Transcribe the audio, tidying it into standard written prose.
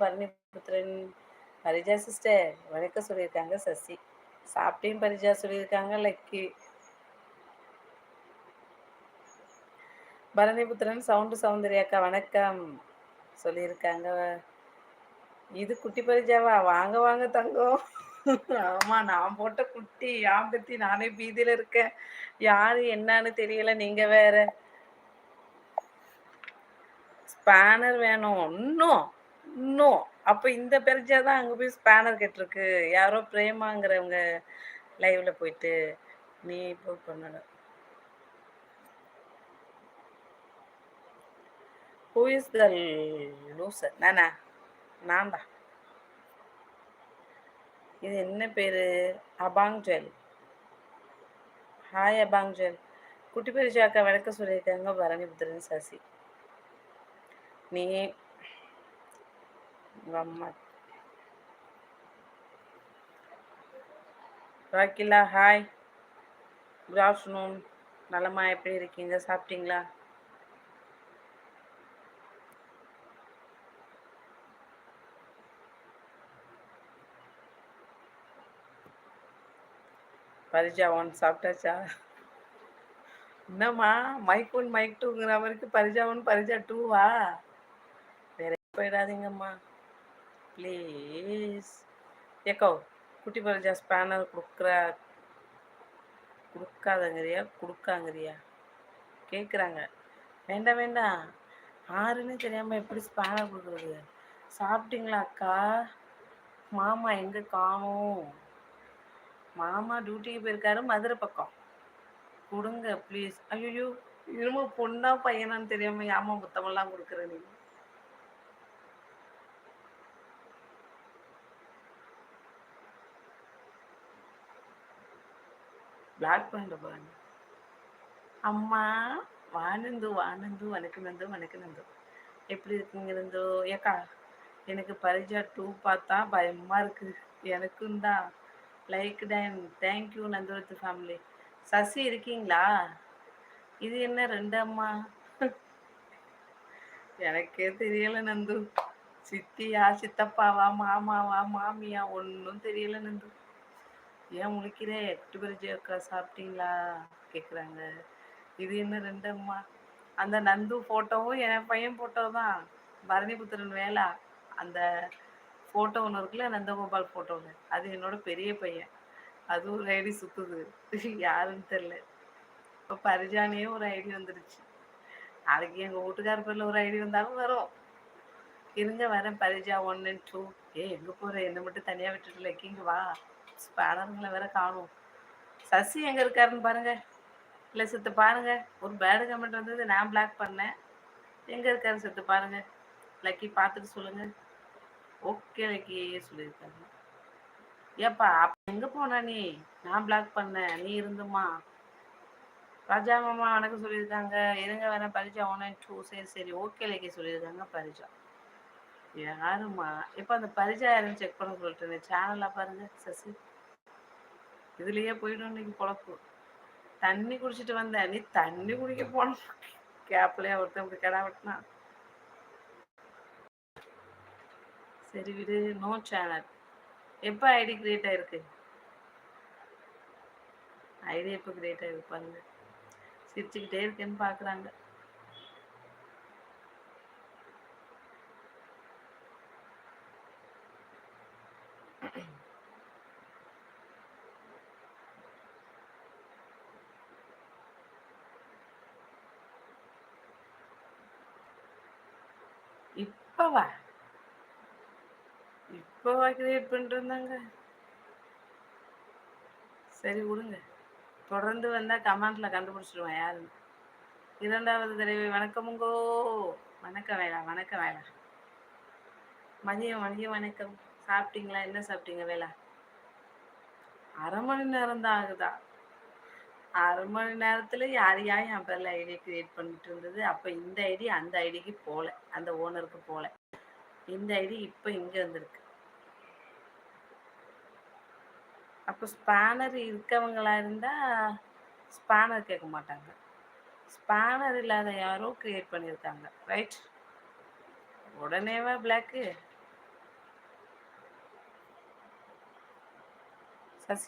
பரணிபுத்திரன். Parija sister வணக்கம் சொல்லியிருக்காங்க சசி. சாப்பிட்டேன் பரிஜா சொல்லியிருக்காங்க லக்கி. பரணிபுத்திரன் சௌந்தர்யாக்கா வணக்கம் சொல்லியிருக்காங்க. இது குட்டி பரிஜாவா? வாங்க வாங்க தங்கம். ஆமா, நான் போட்ட குட்டி யாம் பத்தி நானே பீதியில இருக்கேன். யாரு என்னன்னு தெரியல. நீங்க வேற. ஸ்பேனர் வேணும் இன்னும். இன்னும் அப்ப இந்த பெரிஜா தான் அங்க போய் ஸ்பேனர் கேட்டிருக்கு. யாரோ பிரேமாங்கிறவங்க லைவ்ல போயிட்டு நீ இப்போ பண்ணணும். Who is the loser? நானா? நான் தான். இது என்ன பேரு? அபாங்ஜல். ஹாய் அபாங்ஜல். குட்டி பெரிஜாக்கா வணக்கம் சொல்லியிருக்காங்க பரணிபுத்திரன் சசி. நீ உங்க அம்மா ராக்கிலா ஹாய், குட் ஆஃப்டர்நூன். நலமா எப்படி இருக்கீங்க? சாப்பிட்டீங்களா? பரிஜா ஒன் சாப்பிட்டாச்சா? என்னம்மா மைக் ஒன் மைக் டூங்கிற மாதிரிக்கு பரிஜா ஒன் பரிஜா டூவா? வேற போயிடாதீங்கம்மா ப்ளீஸ். ஏக்கோ குட்டி பரிஜா ஸ்பேனர் கொடுக்காதங்கிறியா கொடுக்காங்கிறியா கேட்குறாங்க. வேண்டாம் வேண்டாம், ஆறுன்னு தெரியாமல் எப்படி ஸ்பேனர் கொடுக்குறது? சாப்பிட்டீங்களா அக்கா? மாமா எங்கே காணோம்? மாமா டியூட்டிக்கு போயிருக்காரு மதுரை பக்கம். கொடுங்க ப்ளீஸ். ஐயோ, இரும பொண்ணா பையனான்னு தெரியாமல் ஏமா புத்தமெல்லாம் கொடுக்குற நீ? பிளாக் பண்ணிட்டு போகிறாங்க. அம்மா வானந்து வானந்து வணக்கு நந்து வணக்கு நந்து. எப்படி இருக்குங்க நந்து? ஏக்கா எனக்கு பரிஜா டூ பார்த்தா பயமாக இருக்குது. எனக்கும் தான். லைக் டன் தேங்க்யூ நந்துரத்து ஃபேமிலி. சசி இருக்கீங்களா? இது என்ன ரெண்டு அம்மா? எனக்கே தெரியல நந்து. சித்தியா சித்தப்பாவா மாமாவா மாமியா ஒன்றும் தெரியல நந்து. ஏன் முழிக்கிறே? குட்டி பரிஜா அக்கா சாப்பிட்டீங்களா கேட்குறாங்க. இது என்ன ரெண்டு அம்மா? அந்த நந்து ஃபோட்டோவும் என் பையன் ஃபோட்டோ தான். பரணிபுத்திரன் வேலா அந்த ஃபோட்டோ ஒன்று இருக்குல்ல, நந்தகோபால் ஃபோட்டோன்னு, அது என்னோட பெரிய பையன். அது ஒரு ஐடி சுற்றுது. யாருன்னு தெரில. இப்போ பரிஜானே ஒரு ஐடி வந்துடுச்சு. நாளைக்கு எங்கள் வீட்டுக்கார பேரில் ஒரு ஐடி வந்தாலும் வரும். இருங்க வரேன். பரிஜா 1 and 2. எங்கே போகிற? என்னை மட்டும் தனியாக விட்டுட்டு லக்கிங்க வா. ஸ்பேனருங்களை வேற காணும். சசி எங்கே இருக்காருன்னு பாருங்க. இல்லை சித்து பாருங்க. ஒரு பேடு கமெண்ட் வந்தது, நான் பிளாக் பண்ணேன். எங்கே இருக்காரு சித்து பாருங்க. லக்கி பார்த்துட்டு சொல்லுங்க. ஓகே லக்கி சொல்லியிருக்காங்க. ஏப்பா அப்போ எங்கே போன நீ? நான் பிளாக் பண்ணேன், நீ இருந்துமா? ராஜா மாமா வணக்கம் சொல்லியிருக்காங்க. இருங்க வேற. பரிஜா 1 and 2. சரி சரி ஓகே லக்கி சொல்லியிருக்காங்க. பரிஜா யாருமா? இப்போ அந்த பரிஜா யாருன்னு செக் பண்ண சொல்லிட்டு சேனலில் பாருங்க சசி. இதுலேயே போயிடும் இன்னைக்கு பொழப்பு. தண்ணி குடிச்சிட்டு வந்தேன். நீ தண்ணி குடிக்க போன கேப்லேயே ஒருத்தன் இப்படி கடா வெட்டினா. சரி விடு. No channel. எப்போ ஐடி கிரியேட் ஆயிருக்கு? ஐடி எப்போ கிரியேட் ஆயிருக்கு பாருங்க. சிரிச்சுக்கிட்டே இருக்கேன்னு பார்க்குறாங்க. இப்போவா கிரியேட் பண்ணிட்டு இருந்தாங்க. சரி விடுங்க. தொடர்ந்து வந்தால் கமெண்ட்ல கண்டுபிடிச்சிடுவேன் யாருன்னு. இரண்டாவது தடவை வணக்கமுங்கோ. வணக்கம் வேளா. வணக்கம் வேளா. மதியம் மதியம் வணக்கம். சாப்பிட்டீங்களா? என்ன சாப்பிட்டீங்க வேளா? அரை மணி நேரம் தான் ஆகுதா? அரை மணி நேரத்தில் யார் என் பேரில் ஐடி கிரியேட் பண்ணிட்டு இருந்தது. அப்போ இந்த ஐடி அந்த ஐடிக்கு போகல, அந்த ஓனருக்கு போகல. இந்த ஐடி இப்போ இங்கே வந்திருக்கு. அப்போ ஸ்பேனர் இருக்கவங்களா இருந்தால் ஸ்பேனர் கேட்க மாட்டாங்க. ஸ்பேனர் இல்லாத யாரோ கிரியேட் பண்ணியிருக்காங்க. ரைட்? உடனேவா பிளாக்கு? சசி